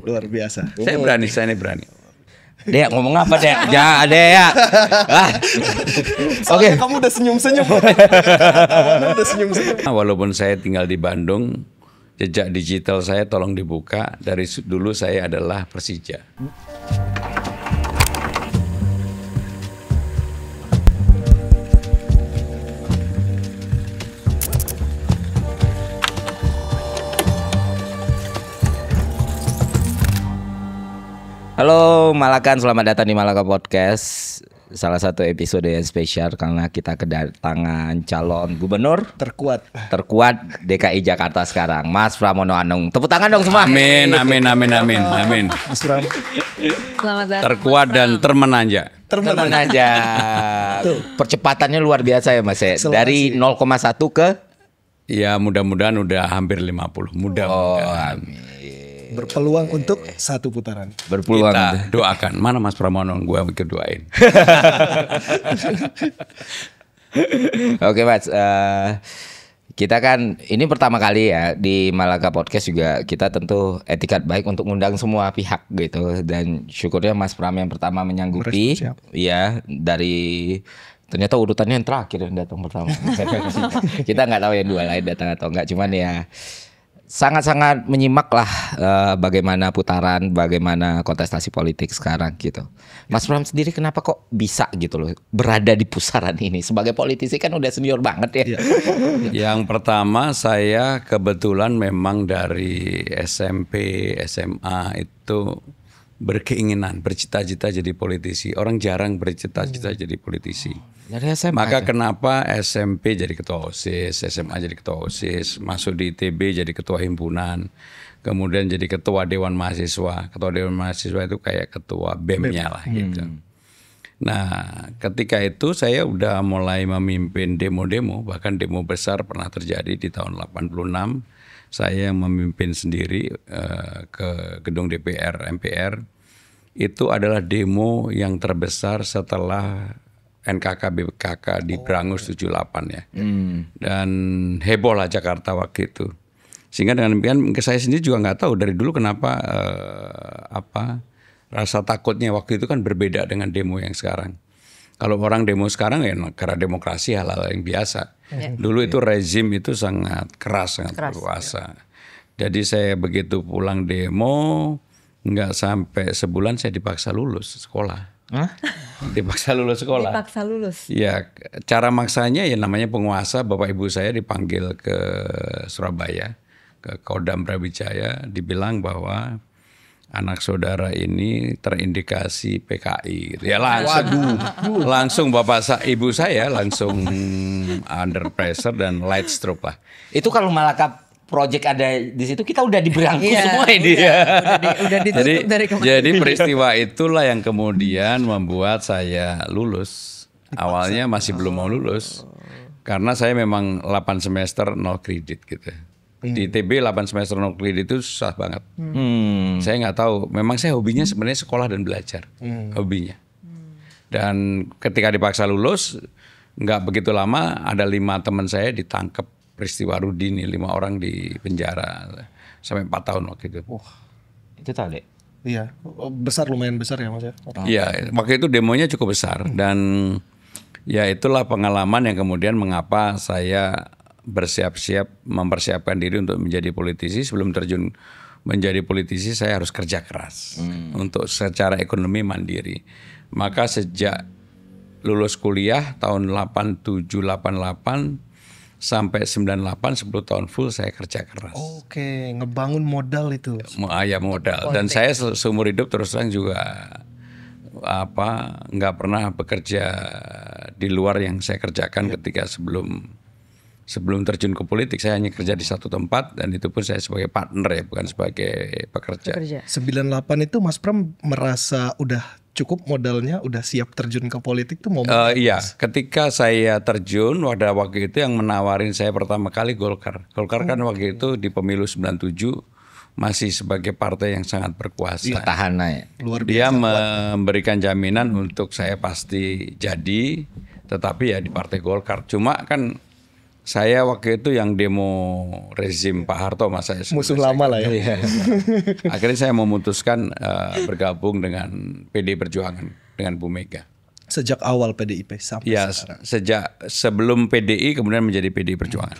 Luar biasa. Saya ini berani. Dek ngomong apa Dek? Jangan Dek ya. Oke, kamu udah senyum-senyum. Walaupun saya tinggal di Bandung, jejak digital saya tolong dibuka. Dari dulu saya adalah Persija. Halo Malakan, selamat datang di Malaka Podcast. Salah satu episode yang spesial karena kita kedatangan calon gubernur Terkuat DKI Jakarta sekarang, Mas Pramono Anung. Tepuk tangan dong semua. Amin. Mas Ram. Selamat datang. Terkuat dan termenanja. Teman aja. Percepatannya luar biasa ya Mas. Dari 0,1 ke Ya mudah-mudahan udah hampir 50. Mudah-mudahan. amin. Berpeluang untuk satu putaran. Berpeluang. Kita doakan. Mana Mas Pramono? Gua mikir doain. Oke Mas, kita kan ini pertama kali ya di Malaka Podcast juga kita tentu etikat baik untuk ngundang semua pihak gitu, dan syukurnya Mas Pram yang pertama menyanggupi. Siap. Iya, dari ternyata urutannya yang terakhir yang datang pertama. Kita nggak tahu yang dua lain datang atau enggak, cuman ya sangat-sangat menyimak lah bagaimana putaran, bagaimana kontestasi politik sekarang gitu. Mas Pram sendiri kenapa kok bisa gitu loh berada di pusaran ini? Sebagai politisi kan udah senior banget ya. Yang pertama, saya kebetulan memang dari SMP, SMA itu berkeinginan, bercita-cita jadi politisi. Orang jarang bercita-cita jadi politisi. Dari SMA. Maka kenapa SMP jadi ketua OSIS, SMA jadi ketua OSIS, masuk di ITB jadi ketua himpunan, kemudian jadi ketua Dewan Mahasiswa. Ketua Dewan Mahasiswa itu kayak ketua BEM-nya lah gitu. Nah, ketika itu saya udah mulai memimpin demo-demo, bahkan demo besar pernah terjadi di tahun 86. Saya yang memimpin sendiri ke gedung DPR, MPR. Itu adalah demo yang terbesar setelah NKK BKK di Brangus 78 ya. Dan heboh lah Jakarta waktu itu. Sehingga dengan demikian saya sendiri juga nggak tahu dari dulu kenapa rasa takutnya waktu itu kan berbeda dengan demo yang sekarang. Kalau orang demo sekarang ya negara demokrasi hal-hal yang biasa. Dulu itu rezim itu sangat keras, sangat berkuasa. Jadi saya begitu pulang demo, nggak sampai sebulan saya dipaksa lulus sekolah. Dipaksa lulus sekolah. Dipaksa lulus. Ya, cara maksanya ya namanya penguasa. Bapak ibu saya dipanggil ke Surabaya, ke Kodam Brawijaya, dibilang bahwa anak saudara ini terindikasi PKI. Gitu. Ya langsung ibu saya langsung under pressure dan light stroke lah. Itu kalau Malaka Project ada di situ, kita udah diberangku semua ini. Udah ditutup dari kemarin. Jadi peristiwa itulah yang kemudian membuat saya lulus. Awalnya masih belum mau lulus. Karena saya memang 8 semester 0 kredit gitu. Di ITB 8 semester 0 kredit itu susah banget. Saya nggak tahu. Memang saya hobinya sebenarnya sekolah dan belajar. Hobinya. Dan ketika dipaksa lulus, nggak begitu lama ada 5 teman saya ditangkap. Peristiwa Rudi nih, 5 orang di penjara sampai 4 tahun waktu itu. Itu tahu deh. Iya, lumayan besar ya Mas ya. Iya, waktu itu demonya cukup besar dan ya itulah pengalaman yang kemudian mengapa saya bersiap-siap mempersiapkan diri untuk menjadi politisi. Sebelum terjun menjadi politisi saya harus kerja keras untuk secara ekonomi mandiri. Maka sejak lulus kuliah tahun 87-88 sampai 98, 10 tahun full saya kerja keras. Oke, ngebangun modal itu. Ya modal. Dan saya seumur hidup terus terang juga nggak pernah bekerja di luar yang saya kerjakan ketika sebelum terjun ke politik. Saya hanya kerja di satu tempat dan itu pun saya sebagai partner ya, bukan sebagai pekerja. 98 itu Mas Pram merasa udah cukup modalnya, udah siap terjun ke politik tuh momen. Iya, ketika saya terjun waktu itu yang menawarin saya pertama kali Golkar. Golkar kan waktu itu di pemilu 97 masih sebagai partai yang sangat berkuasa. Petahana ya. Luar biasa. Dia memberikan jaminan untuk saya pasti jadi, tetapi ya di partai Golkar. Cuma kan Saya waktu itu yang demo rezim Pak Harto, mas saya Musuh lama lah ya. Akhirnya saya memutuskan bergabung dengan PDI Perjuangan dengan Bu Mega. Sejak awal PDIP sampai Ya, sekarang. sejak sebelum PDI kemudian menjadi PDI Perjuangan.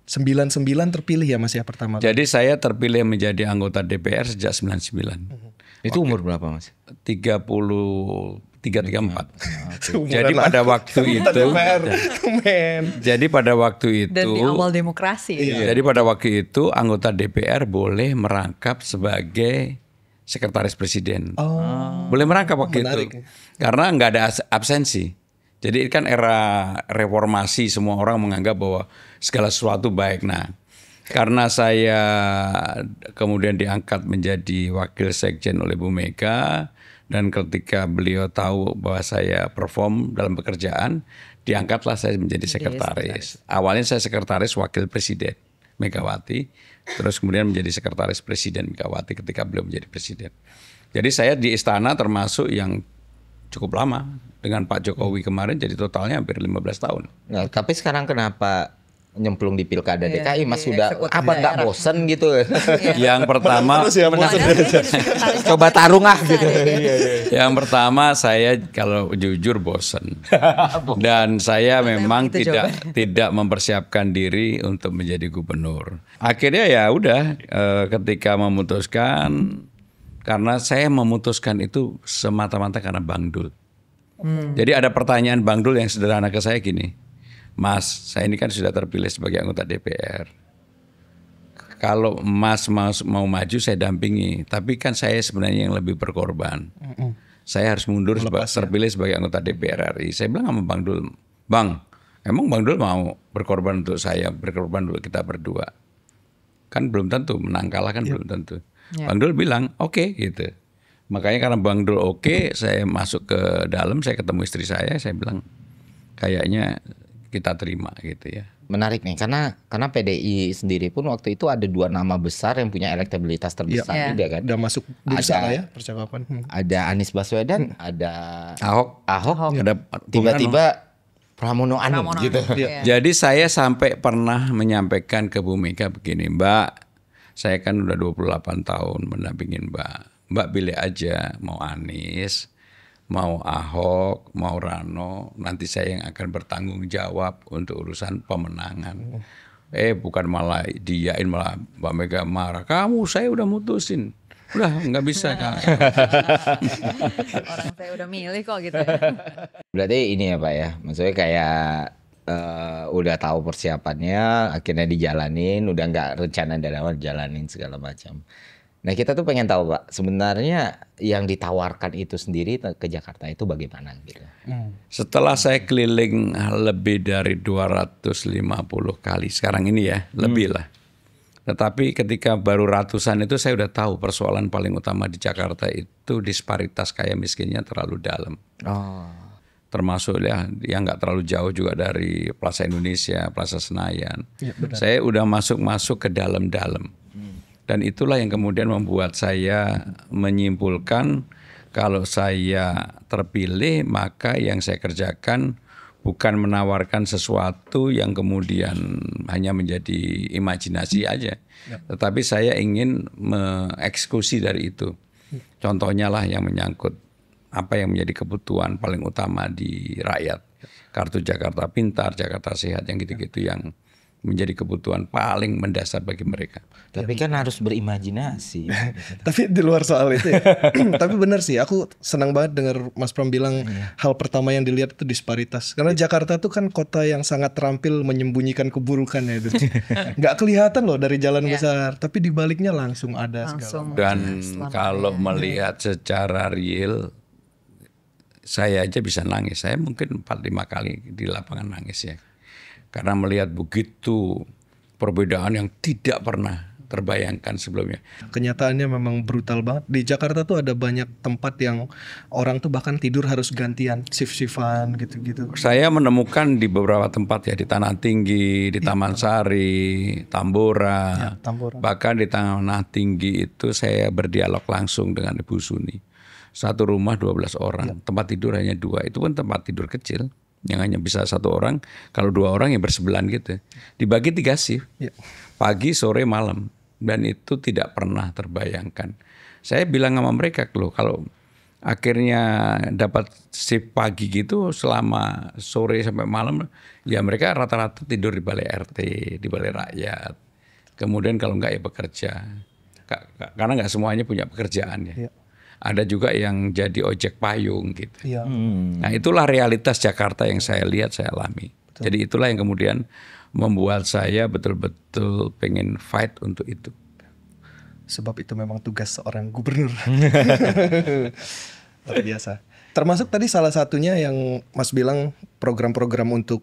99 terpilih ya Mas ya pertama. Jadi saya terpilih menjadi anggota DPR sejak 99. Itu umur berapa Mas? 34. Jadi pada waktu itu Jadi pada waktu itu Dan di awal demokrasi. Jadi pada waktu itu anggota DPR boleh merangkap sebagai sekretaris presiden. Boleh merangkap waktu itu. Karena nggak ada absensi. Jadi kan era reformasi, semua orang menganggap bahwa segala sesuatu baik. Nah, karena saya kemudian diangkat menjadi wakil sekjen oleh Bu Mega, dan ketika beliau tahu bahwa saya perform dalam pekerjaan, diangkatlah saya menjadi sekretaris. Awalnya saya sekretaris wakil presiden Megawati, terus kemudian menjadi sekretaris presiden Megawati ketika beliau menjadi presiden. Jadi saya di istana termasuk yang cukup lama. Dengan Pak Jokowi kemarin jadi totalnya hampir 15 tahun. Nah, tapi sekarang kenapa nyemplung di pilkada Iya, DKI Mas di sudah eksekutif apa nggak daerah. bosen gitu? Yang pertama Coba tarung ah gitu. Yang pertama saya kalau jujur bosen. Dan saya memang itu tidak mempersiapkan diri untuk menjadi gubernur. Akhirnya ya udah ketika memutuskan, karena saya memutuskan itu semata-mata karena Bang Dul. Jadi ada pertanyaan Bang Dul yang sederhana ke saya gini, Mas, saya ini kan sudah terpilih sebagai anggota DPR. Kalau Mas mau maju saya dampingi, tapi kan saya sebenarnya yang lebih berkorban. Saya harus mundur terpilih sebagai anggota DPR RI. Saya bilang sama Bang Dul, Bang, emang Bang Dul mau berkorban untuk saya, berkorban untuk kita berdua? Kan belum tentu, menang kalah kan belum tentu. Bang Dul bilang oke, gitu. Makanya karena Bang Dul oke, saya masuk ke dalam, saya ketemu istri saya bilang kayaknya kita terima gitu ya. Menarik nih karena PDI sendiri pun waktu itu ada dua nama besar yang punya elektabilitas terbesar juga kan. Udah masuk bursa lah ya percakapan. Ada Anies Baswedan, ada Ahok, ada tiba-tiba Pramono Anung gitu. Jadi saya sampai pernah menyampaikan ke Bu Mega begini, Mbak, saya kan udah 28 tahun mendampingin Mbak. Mbak pilih aja mau Anies, mau Ahok, mau Rano, nanti saya yang akan bertanggung jawab untuk urusan pemenangan. Bukan malah diain, malah Mbak Mega marah. Kamu saya udah mutusin. Udah nggak bisa kan. Orang saya udah milih kok gitu. Berarti ini ya Pak ya, maksudnya kayak udah tahu persiapannya, akhirnya dijalanin, udah nggak rencana dari awal jalanin segala macam. Nah kita tuh pengen tahu Pak, sebenarnya yang ditawarkan itu sendiri ke Jakarta itu bagaimana gitu? Setelah saya keliling lebih dari 250 kali sekarang ini ya, lebih lah. Tetapi ketika baru ratusan itu saya udah tahu persoalan paling utama di Jakarta itu disparitas kaya miskinnya terlalu dalam. Termasuk ya yang nggak terlalu jauh juga dari Plaza Indonesia, Plaza Senayan. Ya, saya udah masuk ke dalam-dalam. Dan itulah yang kemudian membuat saya menyimpulkan kalau saya terpilih maka yang saya kerjakan bukan menawarkan sesuatu yang kemudian hanya menjadi imajinasi aja. Tetapi saya ingin mengeksekusi dari itu. Contohnya lah yang menyangkut apa yang menjadi kebutuhan paling utama di rakyat. Kartu Jakarta Pintar, Jakarta Sehat, yang gitu-gitu yang menjadi kebutuhan paling mendasar bagi mereka. Tapi kan harus berimajinasi. Tapi di luar soal itu ya. Tapi benar sih, aku senang banget dengar Mas Pram bilang hal pertama yang dilihat itu disparitas. Karena Jakarta tuh kan kota yang sangat terampil menyembunyikan keburukan ya itu. Nggak kelihatan loh dari jalan besar, tapi di baliknya langsung ada segala. Dan kalau melihat secara real, saya aja bisa nangis. Saya mungkin 4-5 kali di lapangan nangis ya. Karena melihat begitu perbedaan yang tidak pernah terbayangkan sebelumnya. Kenyataannya memang brutal banget. Di Jakarta tuh ada banyak tempat yang orang tuh bahkan tidur harus gantian, shift-shiftan gitu-gitu. Saya menemukan di beberapa tempat ya, di Tanah Tinggi, di Taman Sari, Tambora. Bahkan di Tanah Tinggi itu saya berdialog langsung dengan Ibu Suni. Satu rumah 12 orang, tempat tidur hanya 2. Itu pun tempat tidur kecil. yang hanya bisa 1 orang. Kalau 2 orang yang bersebelahan gitu. Dibagi 3 shift. Pagi, sore, malam. Dan itu tidak pernah terbayangkan. Saya bilang sama mereka loh, kalau akhirnya dapat shift pagi gitu selama sore sampai malam, ya mereka rata-rata tidur di balai RT, di balai rakyat. Kemudian kalau enggak ya bekerja. Karena enggak semuanya punya pekerjaan ya. Ada juga yang jadi ojek payung gitu. Nah itulah realitas Jakarta yang saya lihat, saya alami. Jadi itulah yang kemudian membuat saya betul-betul pengen fight untuk itu. Sebab itu memang tugas seorang gubernur. Luar biasa. Termasuk tadi salah satunya yang Mas bilang program-program untuk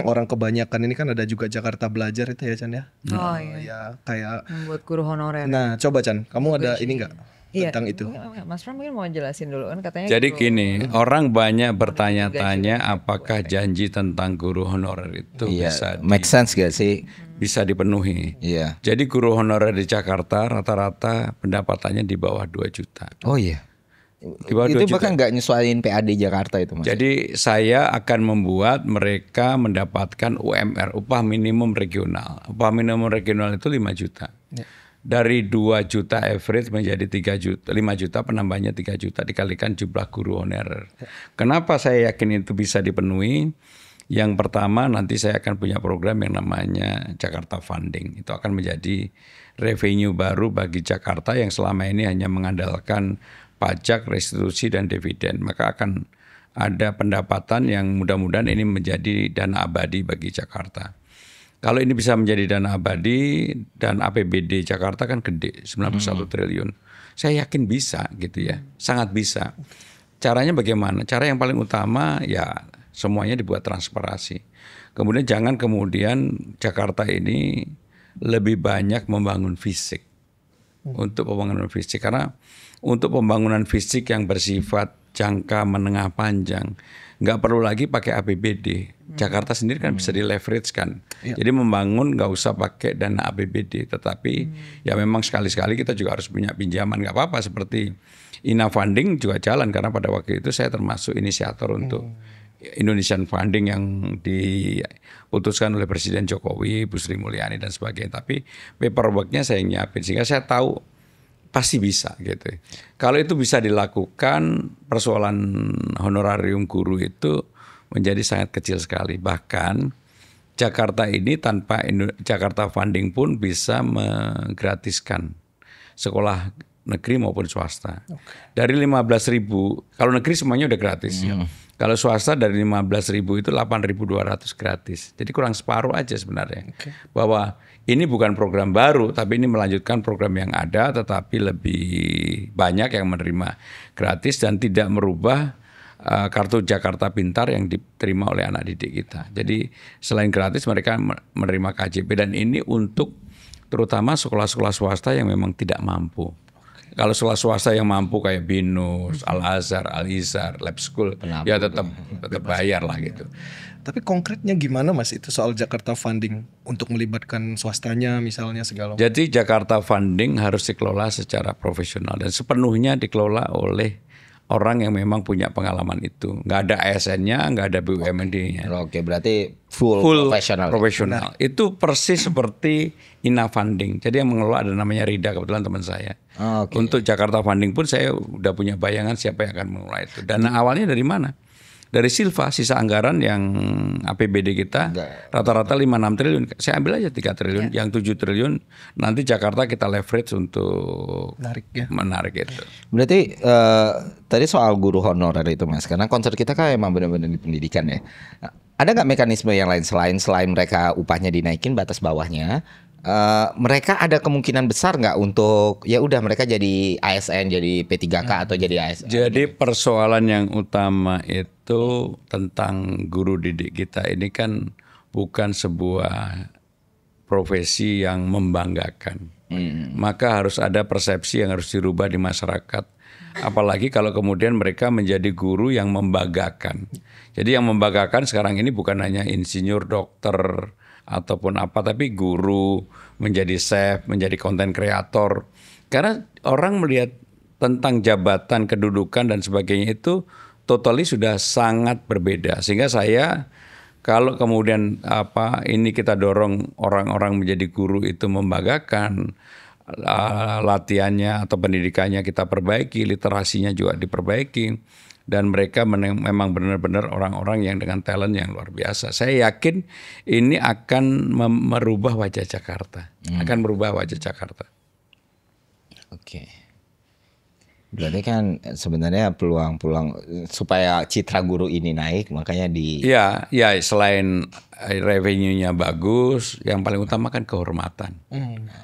orang kebanyakan ini kan ada juga Jakarta Belajar itu ya Chan ya. Oh iya. Ya kayak Membuat guru honorer. Nah, coba Chan, kamu ada ini enggak tentang itu? Mas Pram mungkin mau jelasin dulu kan katanya. Jadi guru. gini, orang banyak bertanya-tanya apakah janji tentang guru honorer itu make sense gak sih? bisa dipenuhi. Iya. Jadi guru honorer di Jakarta rata-rata pendapatannya di bawah 2 juta. Oh iya. Di bawah 2 Itu juta. bahkan nggak nyesuaiin PAD Jakarta itu Mas. Jadi saya akan membuat mereka mendapatkan UMR, upah minimum regional. Upah minimum regional itu 5 juta. Dari 2 juta average menjadi 3 juta, 5 juta penambahnya 3 juta dikalikan jumlah guru honorer. Kenapa saya yakin itu bisa dipenuhi? Yang pertama nanti saya akan punya program yang namanya Jakarta Funding. Itu akan menjadi revenue baru bagi Jakarta yang selama ini hanya mengandalkan pajak, restitusi, dan dividen. Maka akan ada pendapatan yang mudah-mudahan ini menjadi dana abadi bagi Jakarta. Kalau ini bisa menjadi dana abadi dan APBD Jakarta kan gede, 91 triliun. Saya yakin bisa gitu ya, sangat bisa. Caranya bagaimana? Cara yang paling utama ya semuanya dibuat transparansi. Kemudian jangan kemudian Jakarta ini lebih banyak membangun fisik. Untuk pembangunan fisik, karena untuk pembangunan fisik yang bersifat jangka menengah panjang nggak perlu lagi pakai APBD. Jakarta sendiri kan bisa di leverage kan. Jadi membangun nggak usah pakai dana APBD, tetapi ya memang sekali-sekali kita juga harus punya pinjaman, nggak apa-apa. Seperti Ina Funding juga jalan karena pada waktu itu saya termasuk inisiator untuk Indonesian Funding yang diputuskan oleh Presiden Jokowi, Bu Sri Mulyani dan sebagainya. Tapi paperworknya saya nyiapin sehingga saya tahu pasti bisa gitu. Kalau itu bisa dilakukan, persoalan honorarium guru itu menjadi sangat kecil sekali. Bahkan Jakarta ini tanpa Jakarta Funding pun bisa menggratiskan sekolah negeri maupun swasta. Dari 15.000, kalau negeri semuanya udah gratis. Kalau swasta dari 15.000 itu 8.200 gratis. Jadi kurang separuh aja sebenarnya. Bahwa ini bukan program baru, tapi ini melanjutkan program yang ada, tetapi lebih banyak yang menerima gratis dan tidak merubah kartu Jakarta Pintar yang diterima oleh anak didik kita. Jadi selain gratis mereka menerima KJP dan ini untuk terutama sekolah-sekolah swasta yang memang tidak mampu. Kalau sekolah swasta yang mampu kayak BINUS, Al-Azhar, Al-Izhar, Lab School, ya tetap bayar lah gitu. Tapi konkretnya gimana Mas itu soal Jakarta Funding untuk melibatkan swastanya misalnya segala macam? Jadi Jakarta Funding harus dikelola secara profesional dan sepenuhnya dikelola oleh orang yang memang punya pengalaman itu. Nggak ada ASN-nya, nggak ada BUMD-nya. Oke, berarti full profesional. Itu persis seperti Ina Funding. Jadi yang mengelola ada namanya Rida, kebetulan teman saya. Untuk Jakarta Funding pun saya udah punya bayangan siapa yang akan mengelola itu. Dana awalnya dari mana? Dari Silva, sisa anggaran yang APBD kita rata-rata 5-6 triliun. Saya ambil aja 3 triliun, yang 7 triliun nanti Jakarta kita leverage untuk menarik itu. Berarti tadi soal guru honorer itu Mas, karena concern kita kan emang benar-benar di pendidikan ya. Ada nggak mekanisme yang lain selain mereka upahnya dinaikin batas bawahnya? Mereka ada kemungkinan besar nggak untuk ya udah mereka jadi ASN, jadi P3K atau jadi ASN? Jadi persoalan yang utama itu tentang guru didik kita ini kan bukan sebuah profesi yang membanggakan. Maka harus ada persepsi yang harus dirubah di masyarakat. Apalagi kalau kemudian mereka menjadi guru yang membanggakan. Jadi yang membanggakan sekarang ini bukan hanya insinyur, dokter, ataupun apa, tapi guru, menjadi chef, menjadi konten kreator. Karena orang melihat tentang jabatan, kedudukan dan sebagainya itu totally sudah sangat berbeda. Sehingga saya kalau kemudian ini kita dorong orang-orang menjadi guru itu membanggakan, latihannya atau pendidikannya kita perbaiki, literasinya juga diperbaiki, dan mereka memang benar-benar orang-orang yang dengan talent yang luar biasa. Saya yakin ini akan merubah wajah Jakarta, akan merubah wajah Jakarta. Oke. Berarti kan sebenarnya peluang-peluang supaya citra guru ini naik, makanya Ya, selain revenue-nya bagus, yang paling utama kan kehormatan.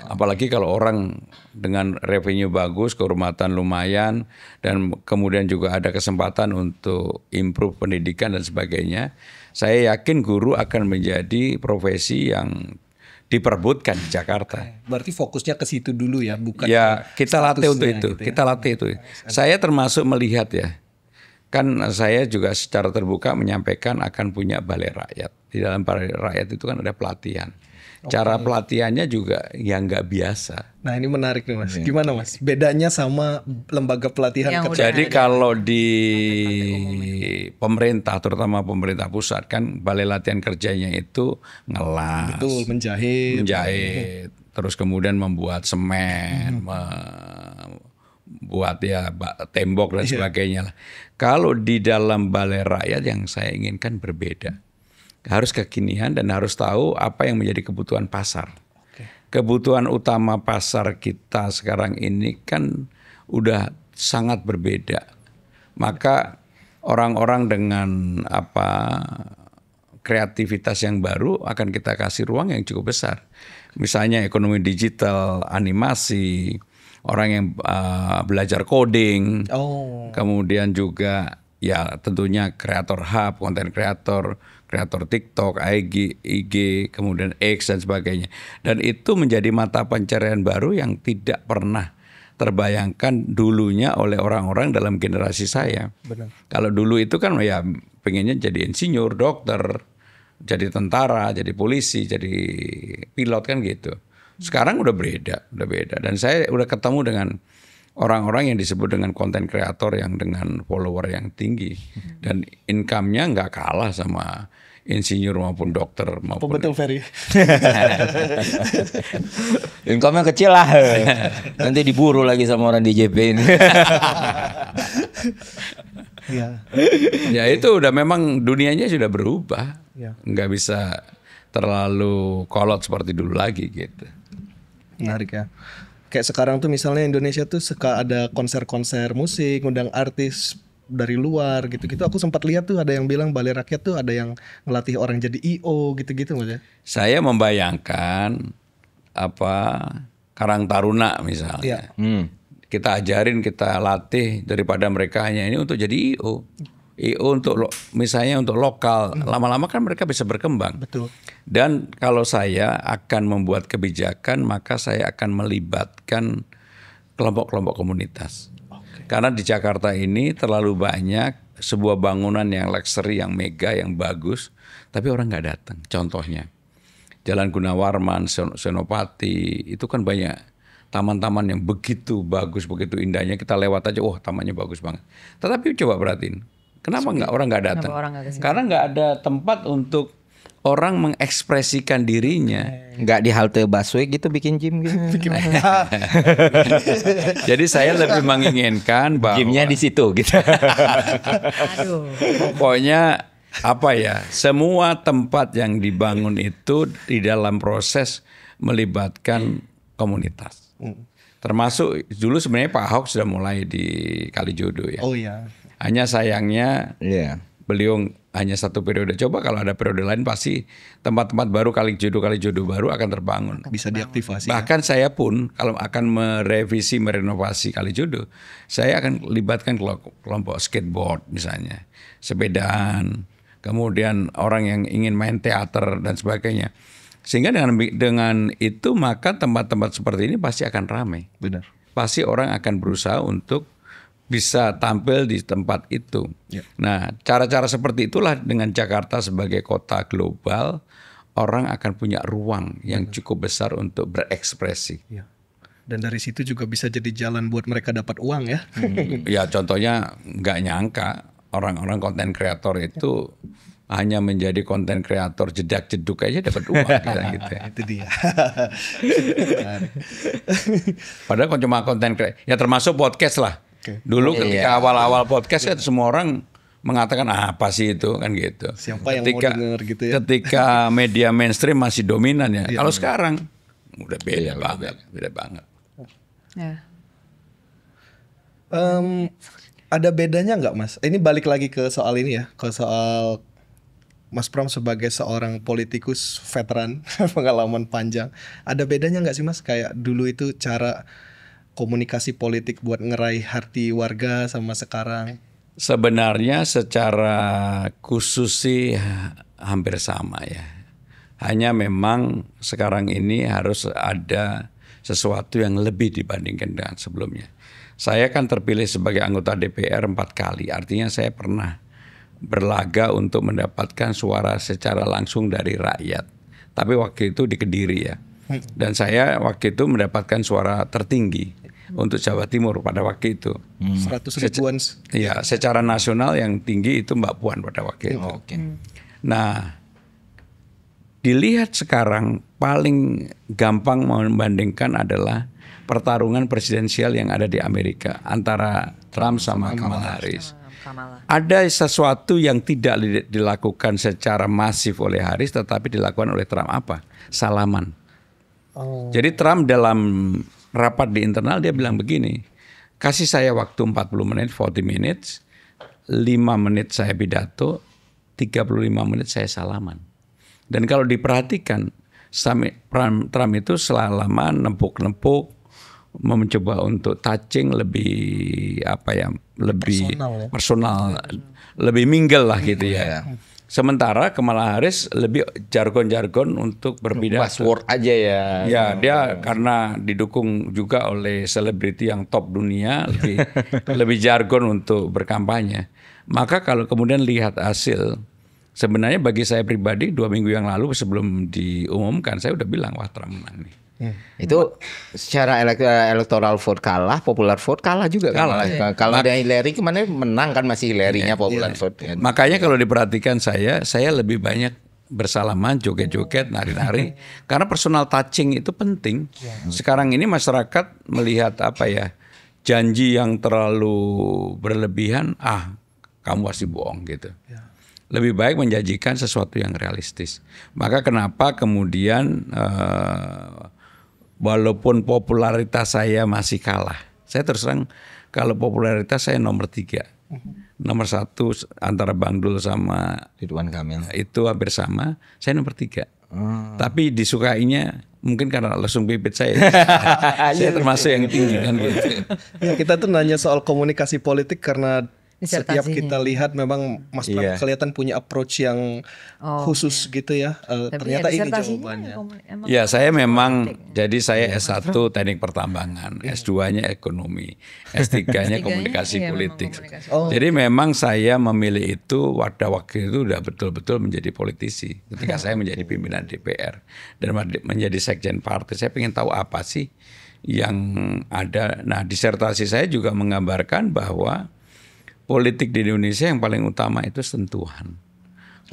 Apalagi kalau orang dengan revenue bagus, kehormatan lumayan, dan kemudian juga ada kesempatan untuk improve pendidikan dan sebagainya. Saya yakin guru akan menjadi profesi yang diperebutkan di Jakarta. Berarti fokusnya ke situ dulu ya, bukan ya kita latih untuk itu, gitu ya. kita latih itu. Saya termasuk melihat ya, kan saya juga secara terbuka menyampaikan akan punya balai rakyat. Di dalam balai rakyat itu kan ada pelatihan. Cara pelatihannya juga yang nggak biasa. Nah ini menarik nih Mas. Gimana Mas? Bedanya sama lembaga pelatihan Yang kecil. Jadi kalau di pemerintah, terutama pemerintah pusat kan balai latihan kerjanya itu ngelas, Betul, menjahit. terus kemudian membuat semen, buat ya tembok dan sebagainya lah. Kalau di dalam balai rakyat yang saya inginkan berbeda. Harus kekinian dan harus tahu apa yang menjadi kebutuhan pasar. Kebutuhan utama pasar kita sekarang ini kan udah sangat berbeda. Maka orang-orang dengan kreativitas yang baru akan kita kasih ruang yang cukup besar. Misalnya ekonomi digital, animasi, orang yang belajar coding, kemudian juga ya tentunya kreator hub, konten kreator TikTok, IG, kemudian X dan sebagainya. Dan itu menjadi mata pencarian baru yang tidak pernah terbayangkan dulunya oleh orang-orang dalam generasi saya. Benar. Kalau dulu itu kan ya pengennya jadi insinyur, dokter, jadi tentara, jadi polisi, jadi pilot kan gitu. Sekarang udah beda. Dan saya udah ketemu dengan orang-orang yang disebut dengan konten kreator yang dengan follower yang tinggi. Dan income-nya nggak kalah sama insinyur maupun dokter maupun Betul Ferry. income-nya kecil lah. Nanti diburu lagi sama orang DJP ini. Ya itu udah memang dunianya sudah berubah. Ya. Nggak bisa terlalu kolot seperti dulu lagi gitu. Menarik ya. Kayak sekarang tuh misalnya Indonesia tuh suka ada konser-konser musik, ngundang artis dari luar gitu-gitu. Aku sempat lihat tuh ada yang bilang balai rakyat tuh ada yang ngelatih orang jadi IO gitu-gitu Mas ya. Saya membayangkan Karang Taruna misalnya. Kita ajarin, kita latih daripada mereka hanya ini untuk jadi IO. IO untuk misalnya untuk lokal. Lama-lama kan mereka bisa berkembang. Betul. Dan kalau saya akan membuat kebijakan, maka saya akan melibatkan kelompok-kelompok komunitas. Karena di Jakarta ini terlalu banyak sebuah bangunan yang luxury, yang mega, yang bagus, tapi orang nggak datang. Contohnya Jalan Gunawarman, Senopati, itu kan banyak taman-taman yang begitu bagus, begitu indahnya. Kita lewat aja, tamannya bagus banget. Tetapi coba perhatiin, kenapa orang nggak datang? Karena nggak ada tempat untuk orang mengekspresikan dirinya. Nggak di halte busway gitu bikin gym gitu. Jadi saya lebih menginginkan bahwa Gymnya di situ gitu. Aduh. Pokoknya semua tempat yang dibangun itu di dalam proses melibatkan komunitas. Termasuk dulu sebenarnya Pak Ahok sudah mulai di Kalijodo ya. Oh iya. Hanya sayangnya beliau hanya 1 periode. Coba kalau ada periode lain pasti tempat-tempat baru Kalijodo baru akan terbangun. Bisa diaktifasi. Bahkan saya pun kalau akan merevisi, merenovasi Kalijodo, saya akan libatkan kelompok skateboard misalnya, sepedaan, kemudian orang yang ingin main teater dan sebagainya. Sehingga dengan itu maka tempat-tempat seperti ini pasti akan ramai. Benar. Pasti orang akan berusaha untuk bisa tampil di tempat itu. Ya. Nah, cara-cara seperti itulah dengan Jakarta sebagai kota global, orang akan punya ruang yang cukup besar untuk berekspresi. Ya. Dan dari situ juga bisa jadi jalan buat mereka dapat uang ya. Ya contohnya nggak nyangka orang-orang konten kreator itu hanya menjadi konten kreator jedak-jeduk aja dapat uang gitu. Itu dia. Padahal cuma konten kreator, ya termasuk podcast lah. Dulu ketika awal-awal podcast kan semua orang mengatakan apa sih itu kan gitu. Siapa yang mau denger gitu ya? Ketika media mainstream masih dominan ya. Kalau sekarang udah beda banget. Ya. Ada bedanya nggak Mas? Ini balik lagi ke soal ini ya, ke soal Mas Pram sebagai seorang politikus veteran pengalaman panjang. Ada bedanya nggak sih Mas? Kayak dulu itu cara komunikasi politik buat ngeraih hati warga sama sekarang. Sebenarnya secara khusus sih hampir sama ya. Hanya memang sekarang ini harus ada sesuatu yang lebih dibandingkan dengan sebelumnya. Saya kan terpilih sebagai anggota DPR 4 kali. Artinya saya pernah berlaga untuk mendapatkan suara secara langsung dari rakyat. Tapi waktu itu di Kediri ya. Dan saya waktu itu mendapatkan suara tertinggi untuk Jawa Timur pada waktu itu. 100 ribuan. Iya, secara nasional yang tinggi itu Mbak Puan pada waktu itu. Nah, dilihat sekarang paling gampang membandingkan adalah pertarungan presidensial yang ada di Amerika antara Trump sama Kamala Harris. Ada sesuatu yang tidak dilakukan secara masif oleh Harris tetapi dilakukan oleh Trump apa? Salaman. Jadi Trump dalam rapat di internal dia bilang begini, kasih saya waktu 40 menit, 40 minutes, 5 menit saya pidato, 35 menit saya salaman. Dan kalau diperhatikan, Trump itu salaman, nempuk-nempuk, mencoba untuk touching lebih lebih personal, lebih mingle lah gitu ya. Sementara Kamala Harris lebih jargon-jargon untuk berpidato. Buzzword aja ya. Ya, dia karena didukung juga oleh selebriti yang top dunia, lebih jargon untuk berkampanye. Maka kalau kemudian lihat hasil, sebenarnya bagi saya pribadi 2 minggu yang lalu sebelum diumumkan saya udah bilang wah Trump menang nih. Itu secara electoral vote kalah, popular vote kalah juga Kalah. Kalau ada Hillary kemana menang kan masih Hillary-nya popular vote. Kan. Makanya kalau diperhatikan saya lebih banyak bersalaman, joget-joget, nari-nari. Karena personal touching itu penting. Sekarang ini masyarakat melihat janji yang terlalu berlebihan, kamu pasti bohong gitu. Lebih baik menjanjikan sesuatu yang realistis. Maka kenapa kemudian walaupun popularitas saya masih kalah, saya terus terang kalau popularitas saya nomor 3. Nomor 1 antara Bang Dul sama Ridwan Kamil. Itu hampir sama, saya nomor 3. Tapi disukainya mungkin karena langsung pipit saya. Saya termasuk yang tinggi kan gitu. Ya, kita tuh nanya soal komunikasi politik karena setiap Disertasinya. kita lihat memang Mas Pram kelihatan punya approach yang khusus gitu ya. Ternyata ini jawabannya. Ya saya memang jadi saya S1 teknik pertambangan, S2-nya ekonomi, S3-nya komunikasi politik. Jadi memang saya memilih itu pada waktu itu udah betul-betul menjadi politisi. Ketika saya menjadi pimpinan DPR dan menjadi sekjen partai, saya ingin tahu apa sih yang ada. Nah disertasi saya juga menggambarkan bahwa politik di Indonesia yang paling utama itu sentuhan.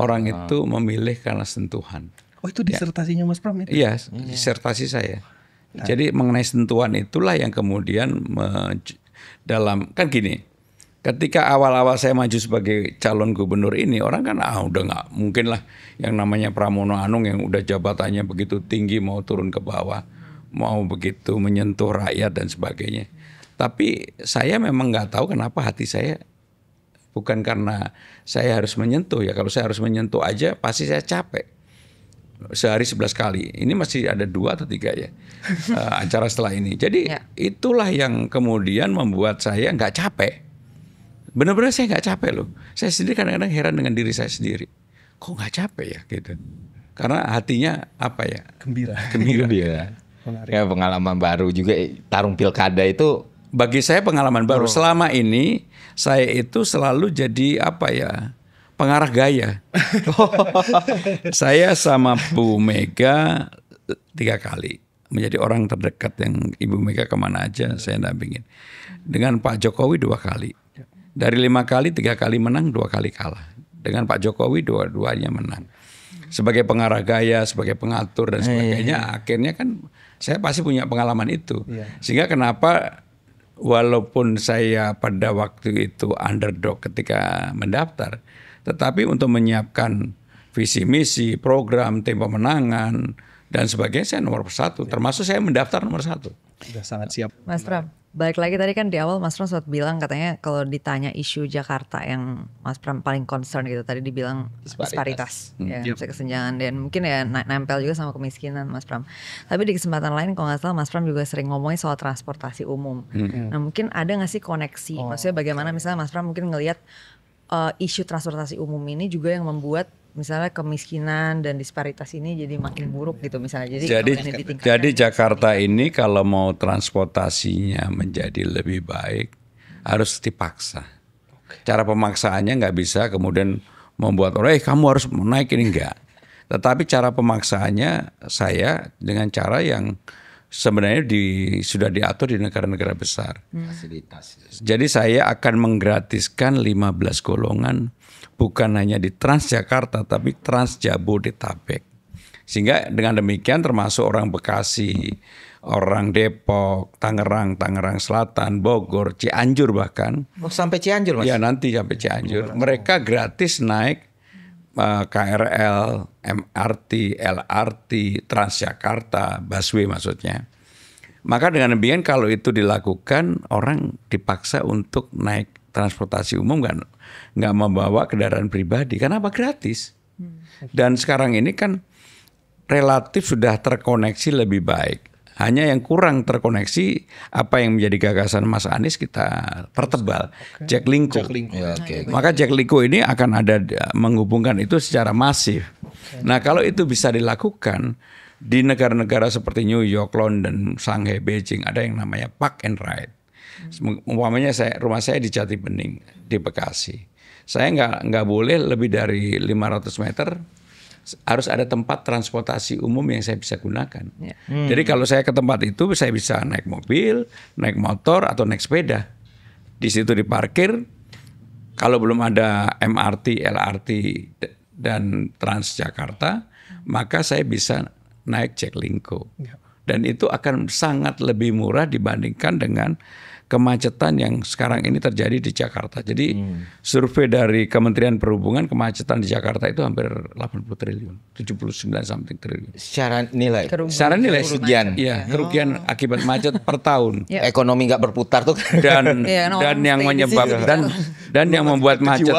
Orang itu memilih karena sentuhan. Oh itu disertasinya Mas Pram itu? Iya, disertasi saya. Jadi mengenai sentuhan itulah yang kemudian kan gini. Ketika awal-awal saya maju sebagai calon gubernur ini, orang kan udah nggak mungkin lah yang namanya Pramono Anung yang udah jabatannya begitu tinggi mau turun ke bawah, mau begitu menyentuh rakyat dan sebagainya. Tapi saya memang nggak tahu kenapa hati saya bukan karena saya harus menyentuh ya. Kalau saya harus menyentuh aja pasti saya capek. Sehari 11 kali. Ini masih ada 2 atau 3 ya acara setelah ini. Jadi itulah yang kemudian membuat saya nggak capek. Benar-benar saya nggak capek loh. Saya sendiri kadang-kadang heran dengan diri saya sendiri. Kok nggak capek ya gitu. Karena hatinya Gembira. Ya pengalaman baru juga tarung pilkada itu. Bagi saya pengalaman baru. Selama ini saya itu selalu jadi pengarah gaya. Saya sama Bu Mega 3 kali menjadi orang terdekat yang Ibu Mega kemana aja saya dampingin. Dengan Pak Jokowi 2 kali. Dari 5 kali, 3 kali menang, 2 kali kalah. Dengan Pak Jokowi dua-duanya menang. Sebagai pengarah gaya, sebagai pengatur dan sebagainya, akhirnya kan saya pasti punya pengalaman itu. Sehingga kenapa walaupun saya pada waktu itu underdog ketika mendaftar, tetapi untuk menyiapkan visi misi, program, tim pemenangan dan sebagainya saya nomor 1. Termasuk saya mendaftar nomor 1. Sudah sangat siap. Mas Pram, balik lagi tadi kan di awal Mas Pram sempat bilang katanya kalau ditanya isu Jakarta yang Mas Pram paling concern gitu, tadi dibilang disparitas, ya, kesenjangan dan mungkin ya nempel juga sama kemiskinan Mas Pram. Tapi di kesempatan lain kalau nggak salah Mas Pram juga sering ngomongin soal transportasi umum. Nah mungkin ada nggak sih koneksi? Maksudnya bagaimana misalnya Mas Pram mungkin ngelihat isu transportasi umum ini juga yang membuat misalnya kemiskinan dan disparitas ini jadi makin buruk gitu misalnya. Jadi Jakarta ini kalau mau transportasinya menjadi lebih baik harus dipaksa. Cara pemaksaannya nggak bisa kemudian membuat orang kamu harus naik ini, enggak. Tetapi cara pemaksaannya saya dengan cara yang sebenarnya sudah diatur di negara-negara besar. Fasilitas. Jadi saya akan menggratiskan 15 golongan bukan hanya di Transjakarta tapi Trans Jabodetabek. Sehingga dengan demikian termasuk orang Bekasi, orang Depok, Tangerang Selatan, Bogor, Cianjur bahkan. Oh sampai Cianjur Mas? Ya nanti sampai Cianjur. Mereka gratis naik KRL, MRT, LRT, Transjakarta, busway maksudnya. Maka dengan demikian kalau itu dilakukan orang dipaksa untuk naik transportasi umum nggak membawa kendaraan pribadi. Kenapa? Gratis. Dan sekarang ini kan relatif sudah terkoneksi lebih baik. Hanya yang kurang terkoneksi apa yang menjadi gagasan Mas Anies kita pertebal. Jaklingko. Maka Jaklingko ini akan ada menghubungkan itu secara masif. Nah kalau itu bisa dilakukan di negara-negara seperti New York, London, Shanghai, Beijing ada yang namanya park and ride. Umpamanya rumah saya di Jati Bening di Bekasi. Saya nggak boleh lebih dari 500 meter harus ada tempat transportasi umum yang saya bisa gunakan. Jadi kalau saya ke tempat itu saya bisa naik mobil, naik motor atau naik sepeda. Di situ diparkir. Kalau belum ada MRT, LRT dan Transjakarta, maka saya bisa naik Jaklingko. Dan itu akan sangat lebih murah dibandingkan dengan kemacetan yang sekarang ini terjadi di Jakarta. Jadi survei dari Kementerian Perhubungan kemacetan di Jakarta itu hampir 80 triliun, 79 something triliun. Secara nilai? Secara nilai kerugian. Iya, kerugian akibat macet per tahun. Ekonomi nggak berputar tuh. Dan yang menyebabkan dan yang membuat macet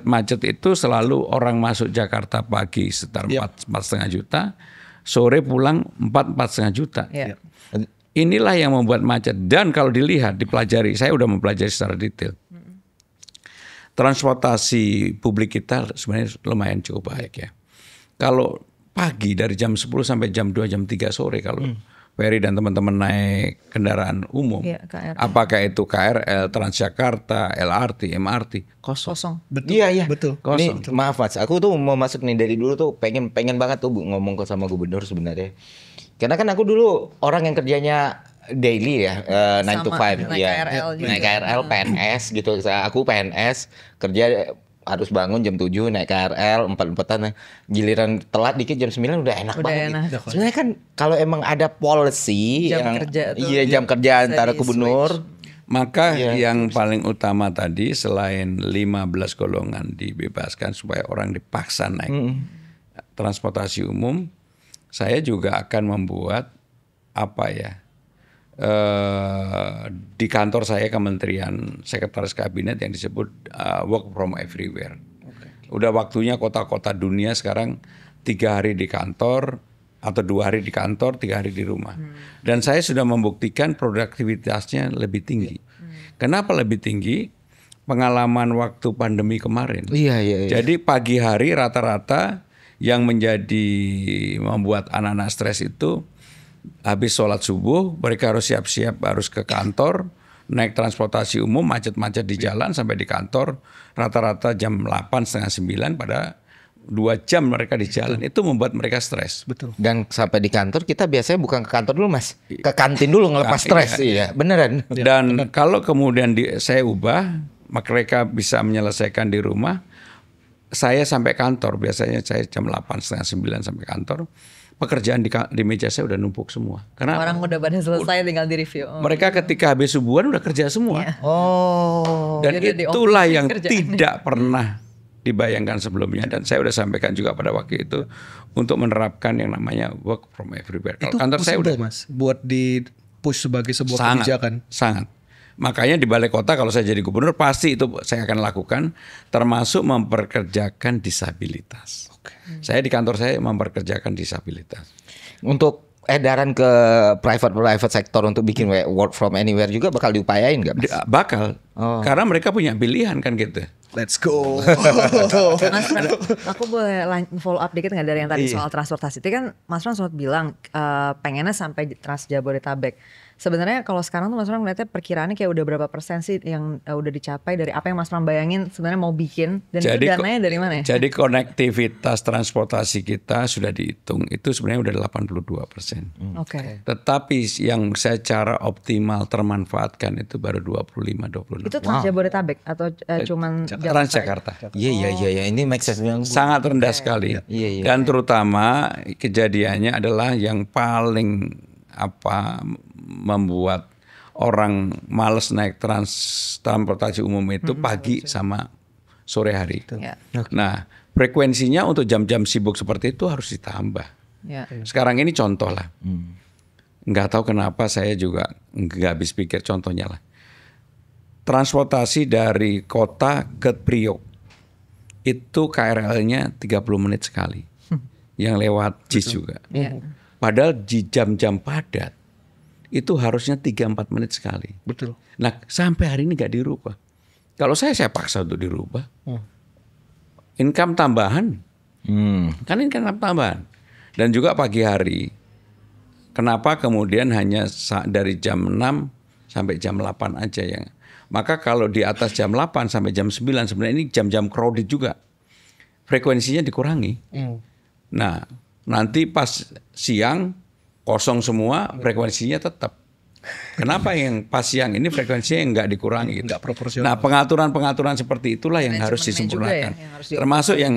macet itu selalu orang masuk Jakarta pagi sekitar 4,5 juta, sore pulang 4,5 juta. Inilah yang membuat macet. Dan kalau dilihat, dipelajari, saya udah mempelajari secara detail. Transportasi publik kita sebenarnya lumayan cukup baik ya. Kalau pagi dari jam 10 sampai jam 2, jam 3 sore kalau Ferry dan teman-teman naik kendaraan umum, apakah itu KRL, Transjakarta, LRT, MRT, kosong. Betul. Iya. Betul. Kosong. Nih, maaf Mas, aku tuh mau masuk nih dari dulu tuh pengen banget tuh ngomong sama gubernur sebenarnya. Karena kan aku dulu orang yang kerjanya daily ya, 9 to 5 ya. Naik KRL, PNS gitu. Aku PNS, kerja harus bangun jam 7 naik KRL 4-4an. Giliran telat dikit jam 9 udah enak banget. Gitu. Sebenarnya kan kalau emang ada policy jam kerja antara gubernur, maka yang paling utama tadi selain 15 golongan dibebaskan supaya orang dipaksa naik transportasi umum, saya juga akan membuat di kantor saya Kementerian Sekretaris Kabinet yang disebut work from everywhere. Udah waktunya kota-kota dunia sekarang 3 hari di kantor atau 2 hari di kantor, 3 hari di rumah. Dan saya sudah membuktikan produktivitasnya lebih tinggi. Kenapa lebih tinggi? Pengalaman waktu pandemi kemarin. Iya. Jadi pagi hari rata-rata yang membuat anak-anak stres itu habis sholat subuh mereka harus siap-siap harus ke kantor, naik transportasi umum macet-macet di jalan sampai di kantor rata-rata jam 8 setengah 9 pada 2 jam mereka di jalan, itu membuat mereka stres. Betul. Dan sampai di kantor kita biasanya bukan ke kantor dulu Mas, ke kantin dulu ngelepas stres. Iya, beneran. Dan kalau kemudian saya ubah, mereka bisa menyelesaikan di rumah. Saya sampai kantor, biasanya saya jam 8, setengah 9 sampai kantor. Pekerjaan di meja saya udah numpuk semua. Karena Orang udah pada selesai tinggal di review. mereka ketika habis subuhan udah kerja semua. Oh. Dan Jadi di itulah office yang kerjaan. tidak pernah dibayangkan sebelumnya. Dan saya udah sampaikan juga pada waktu itu untuk menerapkan yang namanya work from everywhere. Kalau Itu kantor saya udah possible, Mas, buat di push sebagai sebuah kebijakan. sangat. Makanya di balai kota kalau saya jadi gubernur pasti itu saya akan lakukan, termasuk memperkerjakan disabilitas. Saya di kantor saya memperkerjakan disabilitas. Untuk edaran ke private sector untuk bikin work from anywhere juga bakal diupayain nggak Mas? Bakal, karena mereka punya pilihan kan gitu. Let's go. Mas Ran, aku boleh follow up dikit nggak dari yang tadi soal transportasi? Itu kan Mas Ran sempat bilang pengennya sampai Trans Jabodetabek. Sebenarnya kalau sekarang tuh Mas Ran ngeliatnya perkiraannya kayak udah berapa persen sih yang udah dicapai dari apa yang Mas Ran bayangin sebenarnya mau bikin, dan itu dananya dari mana ya? Jadi konektivitas transportasi kita sudah dihitung itu sebenarnya udah 82%. Oke. Tetapi yang secara optimal termanfaatkan itu baru 25-26%. Itu Trans Jabodetabek atau cuman Transjakarta. Iya. Ini make sense. Sangat rendah sekali. Iya. Dan terutama kejadiannya adalah yang paling membuat orang males naik transportasi umum itu pagi sama sore hari. Ya. Nah, frekuensinya untuk jam-jam sibuk seperti itu harus ditambah. Ya. Sekarang ini contoh lah. Nggak tahu kenapa saya juga nggak habis pikir contohnya lah. Transportasi dari kota ke Priok itu KRL-nya 30 menit sekali. Yang lewat JIS juga. Padahal di jam-jam padat itu harusnya 3-4 menit sekali. Betul. Nah, sampai hari ini nggak dirubah. Kalau saya paksa untuk dirubah. Income tambahan. Kan income tambahan. Dan juga pagi hari. Kenapa kemudian hanya dari jam 6 sampai jam 8 aja yang. Maka kalau di atas jam 8 sampai jam 9 sebenarnya ini jam-jam crowded juga. Frekuensinya dikurangi. Nah, nanti pas siang kosong semua, frekuensinya tetap. Kenapa yang pas siang ini frekuensinya nggak dikurangi? Gitu. Nggak proporsional. Nah, pengaturan itulah yang harus Manajemennya disempurnakan. juga ya, yang harus Termasuk yang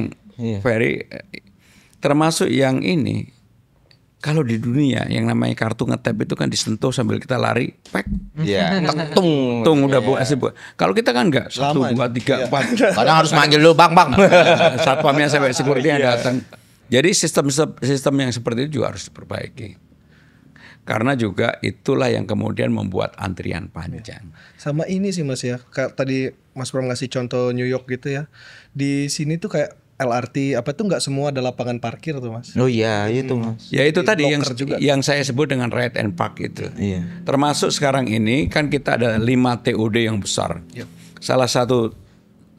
termasuk yang ini. Kalau di dunia yang namanya kartu ngetap itu kan disentuh sambil kita lari, pek. Iya. Tung udah buat. Kalau kita kan enggak 1, 2, 3, 4. Kadang harus manggil dulu bang. Satpamnya sampai security yang datang. Jadi sistem yang seperti itu juga harus diperbaiki. Karena juga itulah yang kemudian membuat antrian panjang. Sama ini sih Mas ya, kayak tadi Mas Pram ngasih contoh New York gitu ya. Di sini tuh kayak LRT apa tuh nggak semua ada lapangan parkir tuh Mas. Oh iya itu Mas. Ya itu tadi juga. yang saya sebut dengan ride and park itu. Iya. Termasuk sekarang ini kan kita ada 5 TOD yang besar. Salah satu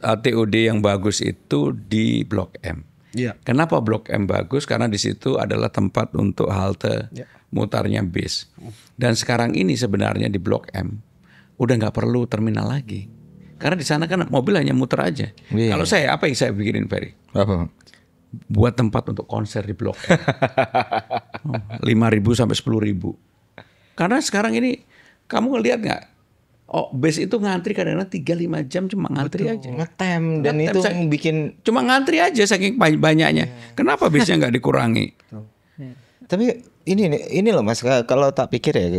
TOD yang bagus itu di Blok M. Iya. Kenapa Blok M bagus? Karena di situ adalah tempat untuk halte mutarnya bis. Dan sekarang ini sebenarnya di Blok M udah nggak perlu terminal lagi. Karena di sana kan mobil hanya muter aja. Iya. Kalau saya apa yang saya bikinin Ferry? Apa? Buat tempat untuk konser di Blok M. 5.000 sampai 10.000. Karena sekarang ini kamu ngelihat nggak? Oh, bus itu ngantri kadang-kadang 3-5 jam cuma ngantri aja. Ngetem dan Ngetem, itu saya- bikin. Cuma ngantri aja saking banyaknya. Kenapa bisnya nggak dikurangi? Tapi ini loh Mas, kalau tak pikir ya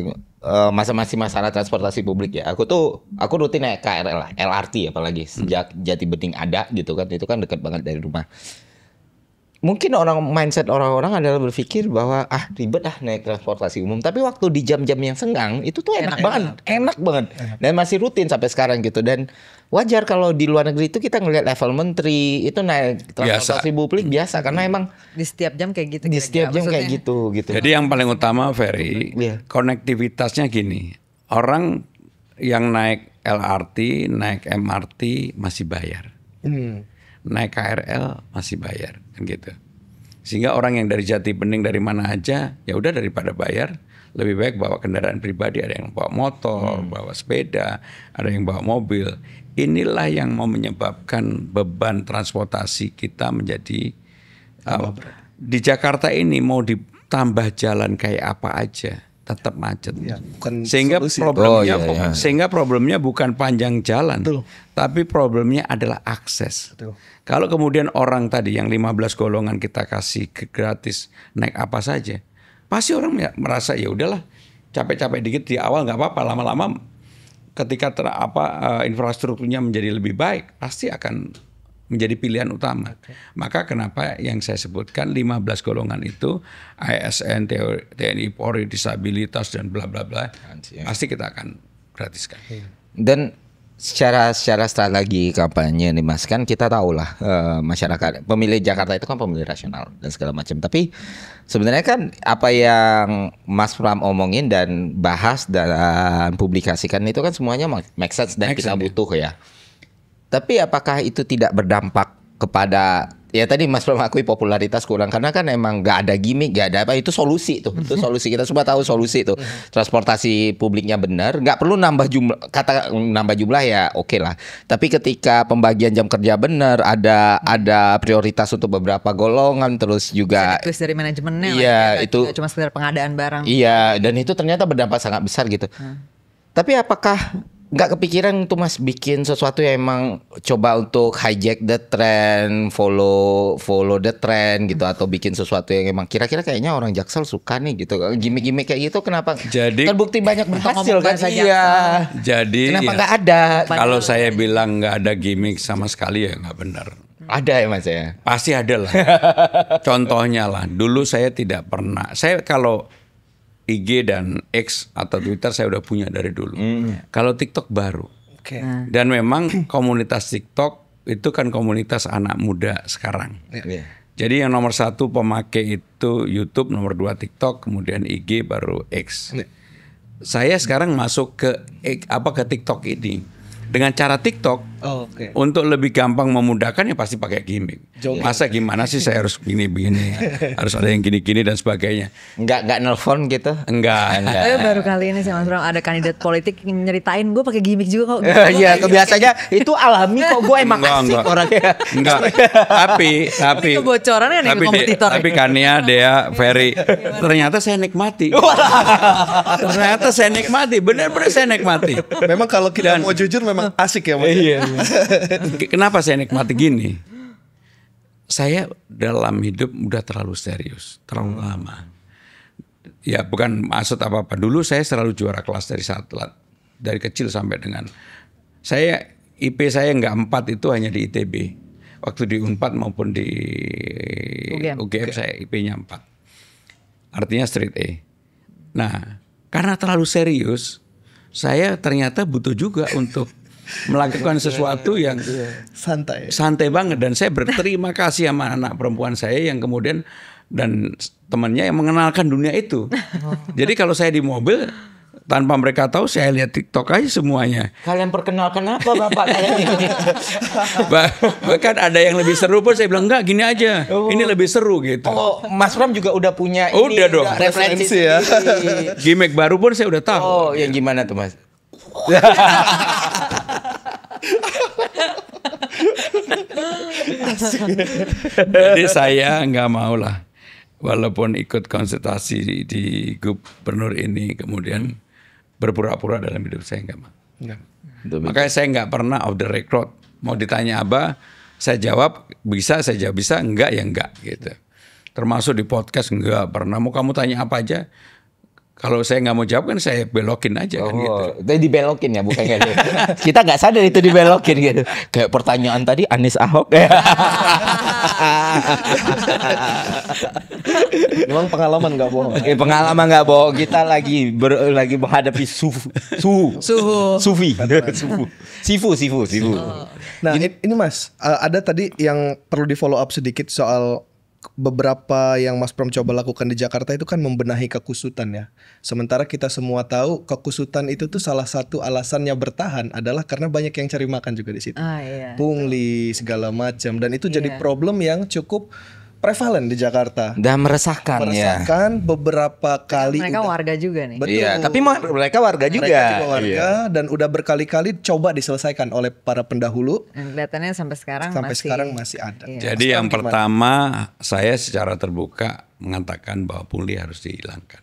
masih masalah transportasi publik ya. Aku rutin naik KRL lah, LRT apalagi sejak Jati Bening ada gitu kan. Itu kan dekat banget dari rumah. Mungkin mindset orang-orang adalah berpikir bahwa ribet naik transportasi umum. Tapi waktu di jam-jam yang senggang itu tuh enak banget. Dan masih rutin sampai sekarang gitu. Dan wajar kalau di luar negeri itu kita ngelihat level menteri itu naik transportasi publik biasa karena emang Di setiap jam kayak gitu. di setiap jam kayak gitu. Jadi yang paling utama Ferry, konektivitasnya gini. Orang yang naik LRT, naik MRT masih bayar. Naik KRL masih bayar kan gitu. Sehingga orang yang dari Jati Bening dari mana aja ya udah daripada bayar lebih baik bawa kendaraan pribadi, ada yang bawa motor, bawa sepeda, ada yang bawa mobil. Inilah yang mau menyebabkan beban transportasi kita menjadi Di Jakarta ini mau ditambah jalan kayak apa aja tetap macet. Ya, bukan sehingga solusi. sehingga problemnya bukan panjang jalan, tapi problemnya adalah akses. Betul. Kalau kemudian orang tadi yang 15 golongan kita kasih gratis naik apa saja, pasti orang merasa ya udahlah, capek-capek dikit di awal nggak apa-apa, lama-lama ketika infrastrukturnya menjadi lebih baik pasti akan menjadi pilihan utama. Maka kenapa yang saya sebutkan 15 golongan itu ASN, TNI, Polri, disabilitas dan bla bla bla pasti kita akan gratiskan. Dan secara strategi kampanye nih Mas, kan kita tahu lah masyarakat pemilih Jakarta itu kan pemilih rasional dan segala macam. Tapi sebenarnya kan apa yang Mas Pram omongin dan bahas dan publikasikan itu kan semuanya make sense dan kita butuh ya. Tapi apakah itu tidak berdampak kepada ya tadi Mas Pram akui popularitas kurang karena kan emang nggak ada gimmick, nggak ada apa, itu solusi tuh. Itu solusi, kita semua tahu solusi itu. Transportasi publiknya benar, nggak perlu nambah jumlah ya oke lah. Tapi ketika pembagian jam kerja benar, ada prioritas untuk beberapa golongan, terus juga checklist dari manajemennya iya, itu cuma sekedar pengadaan barang. Iya, dan itu ternyata berdampak sangat besar gitu. Tapi apakah nggak kepikiran tuh Mas bikin sesuatu yang emang coba untuk hijack the trend, follow the trend gitu, atau bikin sesuatu yang emang kira-kira kayaknya orang Jaksel suka nih gitu, gimmick-gimmick kayak gitu, kenapa? Jadi terbukti banyak berhasil kan? Iya. Jadi kenapa ya, nggak ada? Kalau saya bilang nggak ada gimmick sama sekali ya nggak benar. Ada ya Mas ya? Pasti ada lah. Contohnya lah, dulu saya tidak pernah. Saya kalau IG dan X atau Twitter saya udah punya dari dulu. Kalau TikTok baru. Dan memang komunitas TikTok itu kan komunitas anak muda sekarang. Jadi yang nomor 1 pemakai itu YouTube, nomor 2 TikTok, kemudian IG, baru X. Saya sekarang masuk ke TikTok ini dengan cara TikTok. Untuk lebih gampang memudahkan ya pasti pakai gimmick. Masa gimana sih saya harus begini, harus ada yang gini-gini dan sebagainya. Enggak nelfon gitu? Enggak. Baru kali ini sih Mas Bram ada kandidat politik yang nyeritain gue pakai gimmick juga kok. Iya, kebiasanya itu alami kok, gue emang asik orangnya. Enggak. Tapi kebocorannya nih kompetitor. Tapi Kania, Dea, Ferry, ternyata saya nikmati. Ternyata saya nikmati, benar-benar saya nikmati. Memang kalau kita mau jujur memang asik ya Mas. Iya. Kenapa saya nikmati gini? Saya dalam hidup udah terlalu serius, terlalu lama. Ya bukan maksud apa-apa. Dulu saya selalu juara kelas dari kecil sampai dengan saya IP saya nggak 4 itu hanya di ITB. Waktu di Unpad maupun di UGM saya IP-nya 4. Artinya straight A. Nah, karena terlalu serius, saya ternyata butuh juga untuk melakukan sesuatu yang santai banget, dan saya berterima kasih sama anak perempuan saya yang kemudian dan temannya yang mengenalkan dunia itu. Jadi kalau saya di mobil tanpa mereka tahu saya lihat TikTok aja semuanya. Kalian perkenalkan apa Bapak kalian ini? Bahkan ada yang lebih seru pun saya bilang enggak, gini aja. Ini lebih seru gitu. Oh, Mas Pram juga udah punya udah dong referensi ya. Gimmick baru pun saya udah tahu. Oh, yang gimana tuh Mas? Jadi saya nggak mau lah, walaupun ikut konsultasi di gubernur ini kemudian berpura-pura dalam hidup saya nggak mau. Makanya saya nggak pernah off the record. Mau ditanya apa, saya jawab bisa, saya jawab bisa, enggak ya enggak gitu. Termasuk di podcast nggak pernah. Mau kamu tanya apa aja, kalau saya nggak mau jawab kan saya belokin aja kan gitu. Itu dibelokin ya, bukan gitu. Kita nggak sadar itu dibelokin gitu. Kayak pertanyaan tadi Anies Ahok. Memang pengalaman nggak bohong. Pengalaman nggak bohong. Kita lagi menghadapi Sifu. Nah ini Mas, ada tadi yang perlu di follow up sedikit soal beberapa yang Mas Pram coba lakukan di Jakarta itu kan membenahi kekusutan ya. Sementara kita semua tahu kekusutan itu tuh salah satu alasannya bertahan adalah karena banyak yang cari makan juga di situ. Pungli segala macam, dan itu jadi problem yang cukup prevalen di Jakarta. Dan meresahkan ya. Meresahkan beberapa kali. Mereka warga juga nih. Betul. Iya, tapi mereka warga juga. Mereka juga warga dan udah berkali-kali coba diselesaikan oleh para pendahulu. Dan kelihatannya sampai sekarang masih ada. Iya. Jadi yang pertama saya secara terbuka mengatakan bahwa pungli harus dihilangkan.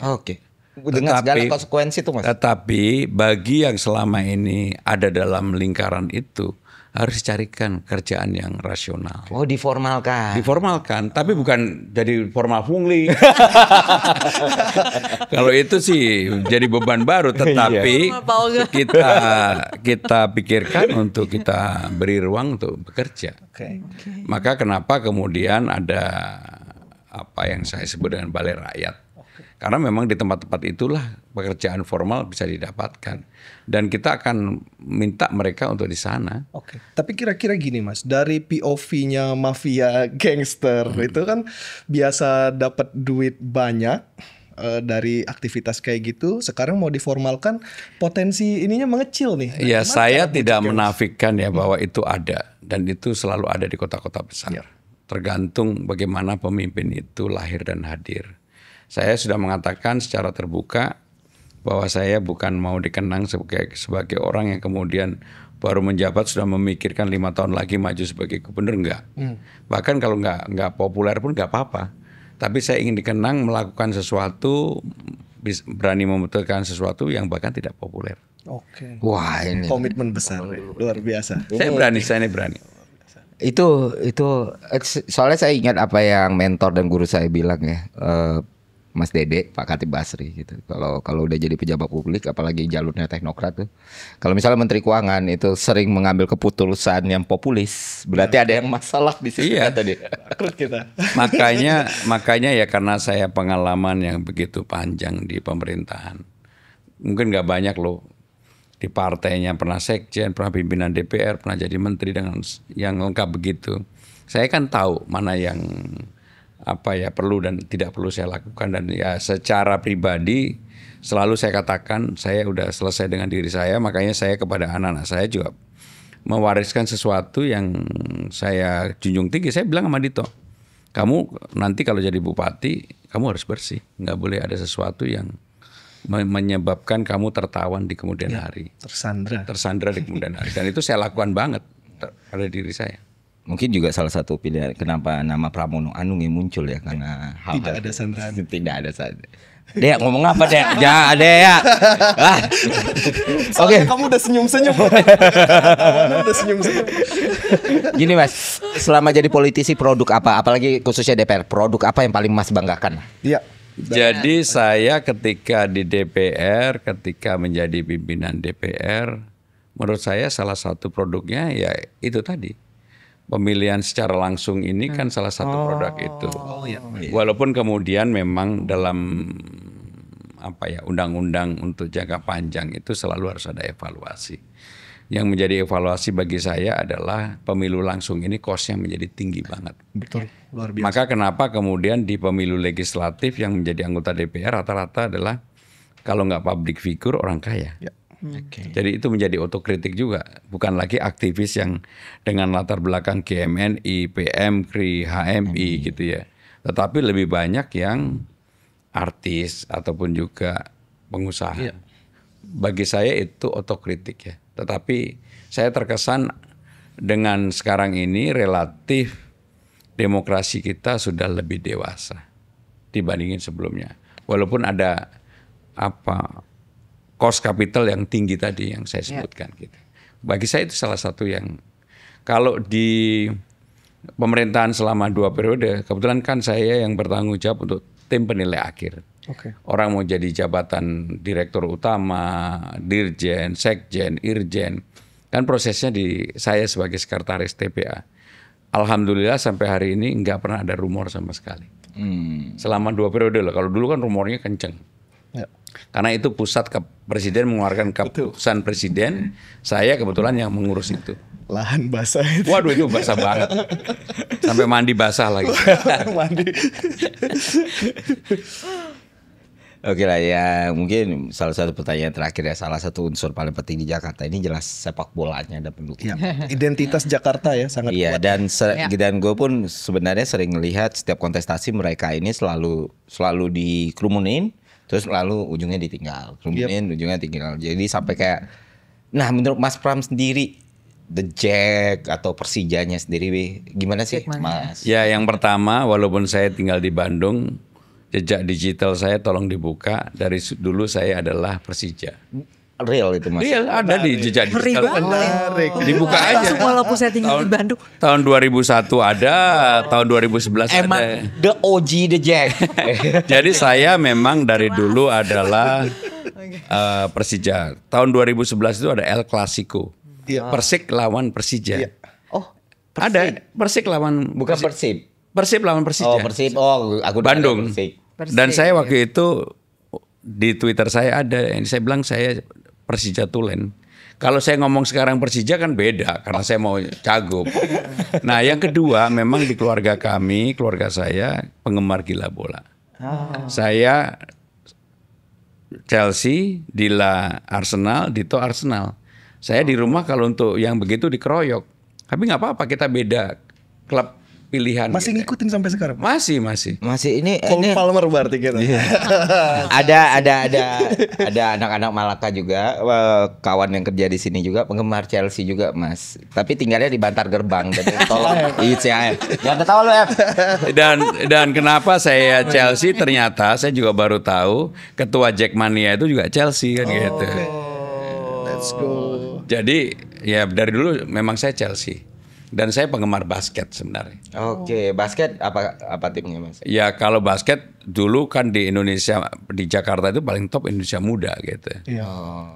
Oke. Dengan segala konsekuensi itu Mas. Tetapi bagi yang selama ini ada dalam lingkaran itu harus dicarikan kerjaan yang rasional. Oh, diformalkan. Diformalkan, tapi bukan jadi formal pungli. Kalau itu sih jadi beban baru, tetapi kita pikirkan untuk kita beri ruang untuk bekerja. Maka kenapa kemudian ada apa yang saya sebut dengan balai rakyat? Karena memang di tempat-tempat itulah pekerjaan formal bisa didapatkan. Dan kita akan minta mereka untuk di sana. Oke. Tapi kira-kira gini Mas, dari POV-nya mafia gangster itu kan biasa dapat duit banyak dari aktivitas kayak gitu. Sekarang mau diformalkan, potensi ininya mengecil nih. Ya, saya tidak menafikan ya bahwa itu ada. Dan itu selalu ada di kota-kota besar. Tergantung bagaimana pemimpin itu lahir dan hadir. Saya sudah mengatakan secara terbuka bahwa saya bukan mau dikenang sebagai orang yang kemudian baru menjabat sudah memikirkan 5 tahun lagi maju sebagai gubernur, enggak. Bahkan kalau enggak populer pun enggak apa-apa. Tapi saya ingin dikenang melakukan sesuatu, berani memutuskan sesuatu yang bahkan tidak populer. Oke. Wah, ini komitmen besar, luar biasa. Saya ini berani. Itu soalnya saya ingat apa yang mentor dan guru saya bilang ya. Mas Dede, Pak Khatib Basri gitu. Kalau udah jadi pejabat publik, apalagi jalurnya teknokrat tuh, kalau misalnya Menteri Keuangan itu sering mengambil keputusan yang populis, berarti ada yang masalah di situ. Iya. Tadi. Makanya ya karena saya pengalaman yang begitu panjang di pemerintahan, mungkin nggak banyak loh di partainya pernah sekjen, pernah pimpinan DPR, pernah jadi menteri dengan yang lengkap begitu. Saya kan tahu mana yang apa ya perlu dan tidak perlu saya lakukan, dan ya secara pribadi selalu saya katakan saya udah selesai dengan diri saya, makanya saya kepada anak-anak saya juga mewariskan sesuatu yang saya junjung tinggi. Saya bilang sama Dito, kamu nanti kalau jadi bupati kamu harus bersih, nggak boleh ada sesuatu yang menyebabkan kamu tertawan di kemudian hari, tersandra di kemudian hari, dan itu saya lakukan banget pada diri saya. Mungkin juga salah satu pilihan kenapa nama Pramono Anung yang muncul ya, karena tidak ada sandaran. Tidak ada sandaran. Dek ngomong apa Dek? Ya ada ya. Oke. Kamu udah senyum-senyum. Gini Mas, selama jadi politisi produk apa, apalagi khususnya DPR, produk apa yang paling Mas banggakan? Iya. Jadi saya ketika di DPR, ketika menjadi pimpinan DPR, menurut saya salah satu produknya ya itu tadi. Pemilihan secara langsung ini kan salah satu produk itu. Walaupun kemudian memang dalam apa ya undang-undang untuk jangka panjang itu selalu harus ada evaluasi. Yang menjadi evaluasi bagi saya adalah pemilu langsung ini kosnya menjadi tinggi banget. Betul, luar biasa. Maka kenapa kemudian di pemilu legislatif yang menjadi anggota DPR rata-rata adalah kalau nggak public figure orang kaya. Jadi itu menjadi otokritik juga, bukan lagi aktivis yang dengan latar belakang GMNI, PMKRI, HMI gitu ya. Tetapi lebih banyak yang artis ataupun juga pengusaha. Bagi saya itu otokritik ya. Tetapi saya terkesan dengan sekarang ini relatif demokrasi kita sudah lebih dewasa dibandingin sebelumnya. Walaupun ada cost capital yang tinggi tadi yang saya sebutkan gitu. Bagi saya itu salah satu yang kalau di pemerintahan selama 2 periode, kebetulan kan saya yang bertanggung jawab untuk tim penilai akhir. Orang mau jadi jabatan direktur utama, dirjen, sekjen, irjen, kan prosesnya di saya sebagai sekretaris TPA. Alhamdulillah sampai hari ini nggak pernah ada rumor sama sekali. Selama 2 periode loh. Kalau dulu kan rumornya kenceng. Karena itu pusat presiden mengeluarkan keputusan presiden, saya kebetulan yang mengurus itu. Lahan basah itu. Waduh itu basah banget. Sampai mandi basah lagi. Mandi. Oke lah ya, mungkin salah satu pertanyaan terakhir ya, salah satu unsur paling penting di Jakarta ini jelas sepak bolanya dan pendukung. Ya, identitas Jakarta ya sangat Iya, kuat. dan gue pun sebenarnya sering melihat setiap kontestasi mereka ini selalu dikerumunin, terus lalu ujungnya ditinggal, ujungnya tinggal. Jadi sampai kayak, nah menurut Mas Pram sendiri, The Jack atau Persijanya sendiri, gimana sih, Mas? Ya, yang pertama, walaupun saya tinggal di Bandung, jejak digital saya tolong dibuka. Dari dulu saya adalah Persija. Real itu, Mas. Real ada di jejak digital. Dibuka aja. Walaupun saya tinggal di Bandung. Tahun 2001 ada, tahun 2011 Emang ada. the OG The Jack. Jadi saya memang dari dulu adalah Persija. Tahun 2011 itu ada El Clasico. Persik lawan Persija. Oh, Ada Persik lawan bukan Persib. Persib lawan Persija. Oh, Persib. Oh, aku Bandung. Persib. Dan saya waktu itu di Twitter saya ada yang saya bilang saya Persija Tulen. Kalau saya ngomong sekarang Persija kan beda karena saya mau cagup. Nah, yang kedua memang di keluarga kami, keluarga saya penggemar gila bola. Saya Chelsea, Dila Arsenal, Dito Arsenal. Saya di rumah kalau untuk yang begitu dikeroyok. Tapi nggak apa-apa, kita beda klub pilihan. Masih gitu. ngikutin sampai sekarang? Masih. Masih ini Cole Palmer berarti kita. ada anak-anak Malaka juga, kawan yang kerja di sini juga penggemar Chelsea juga, Mas. Tapi tinggalnya di Bantar Gerbang. Jadi tolong jangan ketawa lu ya. Dan kenapa saya Chelsea, ternyata saya juga baru tahu ketua Jackmania itu juga Chelsea kan gitu. Let's go. Jadi ya dari dulu memang saya Chelsea. Dan saya penggemar basket sebenarnya. Oke, basket apa timnya, Mas? Ya kalau basket dulu kan di Indonesia, di Jakarta itu paling top Indonesia Muda gitu. Iya.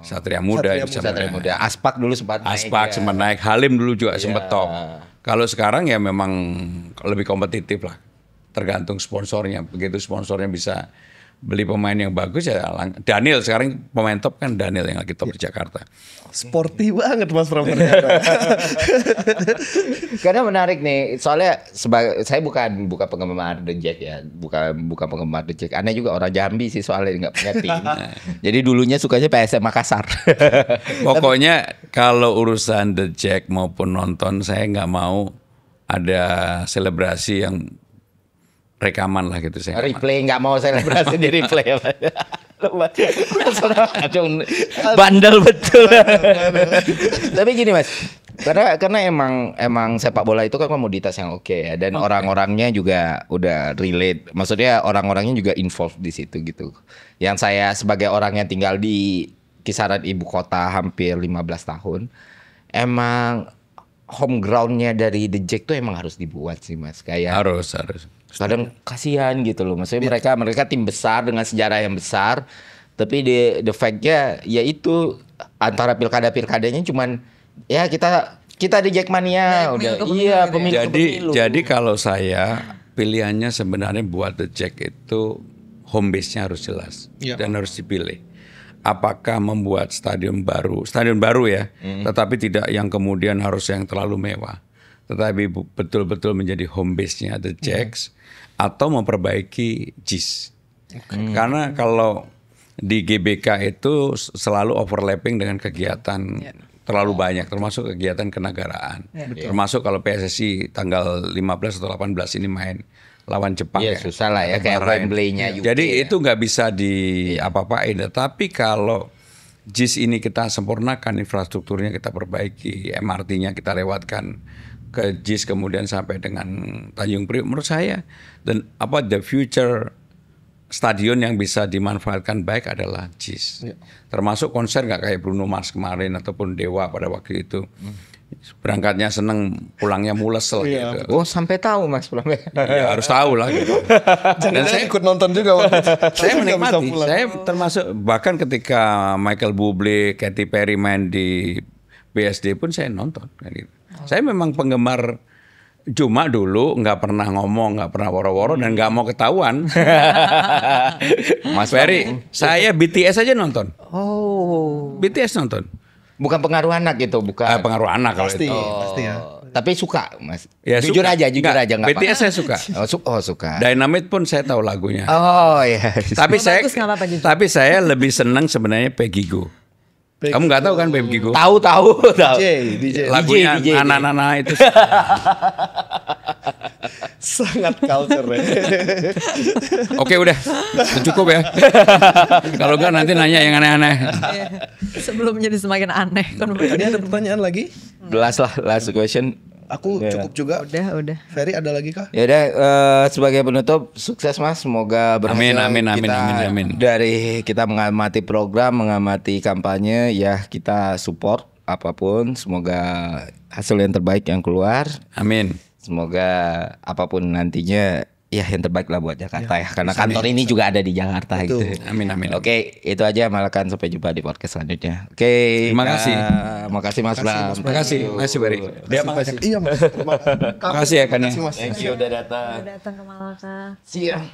Satria Muda, Satria Muda. Aspak dulu sempat naik. sempat naik, Halim dulu juga sempat top. Kalau sekarang ya memang lebih kompetitif lah. Tergantung sponsornya. Begitu sponsornya bisa beli pemain yang bagus ya. Daniel sekarang pemain top kan, Daniel yang lagi top di Jakarta. Sporty banget Mas Pram ternyata. Karena menarik nih, soalnya saya bukan penggemar The Jack ya, bukan penggemar The Jack. Aneh juga orang Jambi sih soalnya nggak punya tim. Jadi dulunya sukanya PSM Makassar. Pokoknya kalau urusan The Jack maupun nonton, saya nggak mau ada selebrasi yang rekaman lah gitu saya. Replay nggak mau selebrasi di replay. Bandel betul. Tapi gini Mas, karena emang sepak bola itu kan komoditas yang oke ya, dan orang-orangnya juga udah relate. Maksudnya orang-orangnya juga involved di situ gitu. Yang saya sebagai orang yang tinggal di kisaran ibu kota hampir 15 tahun, emang home groundnya dari The Jack tuh emang harus dibuat sih Mas. Kayak Harus. kadang kasihan gitu loh. Maksudnya mereka tim besar dengan sejarah yang besar, tapi the fact-nya yaitu antara pilkadanya cuman ya kita di Jackmania udah pemilu. Jadi kalau saya pilihannya sebenarnya buat The Jack itu home base-nya harus jelas dan harus dipilih. Apakah membuat stadion baru ya, tetapi tidak yang kemudian harus yang terlalu mewah, tetapi betul-betul menjadi home base-nya The Jacks, atau memperbaiki JIS. Karena kalau di GBK itu selalu overlapping dengan kegiatan terlalu banyak, termasuk kegiatan kenegaraan. Termasuk kalau PSSI tanggal 15 atau 18 ini main lawan Jepang. Iya, susah lah ya, kayak Wembley-nya UK. Jadi itu nggak bisa apa-apain. Tapi kalau JIS ini kita sempurnakan, infrastrukturnya kita perbaiki, MRT-nya kita lewatkan ke JIS, kemudian sampai dengan Tanjung Priok, menurut saya the future stadion yang bisa dimanfaatkan baik adalah JIS. Termasuk konser nggak kayak Bruno Mars kemarin ataupun Dewa pada waktu itu. Berangkatnya seneng, pulangnya mules gitu. Oh, sampai tahu Mas pulangnya. Ya harus tahu lah gitu. Dan saya ikut nonton juga waktu itu. Saya menikmati. Saya termasuk bahkan ketika Michael Bublé, Katy Perry main di BSD pun saya nonton. Gitu. Saya memang penggemar, cuma dulu nggak pernah ngomong, nggak pernah woro-woro dan nggak mau ketahuan. Mas Ferry, saya BTS aja nonton. Oh, BTS nonton. bukan pengaruh anak gitu, bukan. Pengaruh anak kalau Pasti itu. ya. Tapi suka, Mas. Ya, jujur suka. aja nggak BTS saya suka. Suka. Dynamite pun saya tahu lagunya. Oh iya. Tapi bagus, nggak apa-apa, jujur. tapi saya lebih senang sebenarnya Peggy Go. Kamu nggak tahu kan Peggy Go? Tahu. DJ. Lagunya DJ. anak-anak itu. Sangat culture ya. Oke udah cukup ya. Kalau enggak nanti nanya yang aneh-aneh. Iya. Sebelum jadi semakin aneh. Tadi ada pertanyaan lagi? Last question. Aku cukup juga. Udah. Ferry ada lagi kah? Ya udah, sebagai penutup sukses Mas, semoga berhasil. Amin. Dari kita mengamati program, mengamati kampanye, ya kita support apapun, semoga hasil yang terbaik yang keluar. Amin. Semoga apapun nantinya ya yang terbaik lah buat Jakarta ya. Karena kantor ini juga ada di Jakarta gitu. Amin. Oke, itu aja Malakan, sampai jumpa di podcast selanjutnya. Oke. Terima kasih. Makasih Mas Bram. Terima kasih Beri. Dia makasih. Iya Mas. Makasih ya kan ya. Terima kasih Mas. Thank you udah datang. Datang ke Malaka. See ya.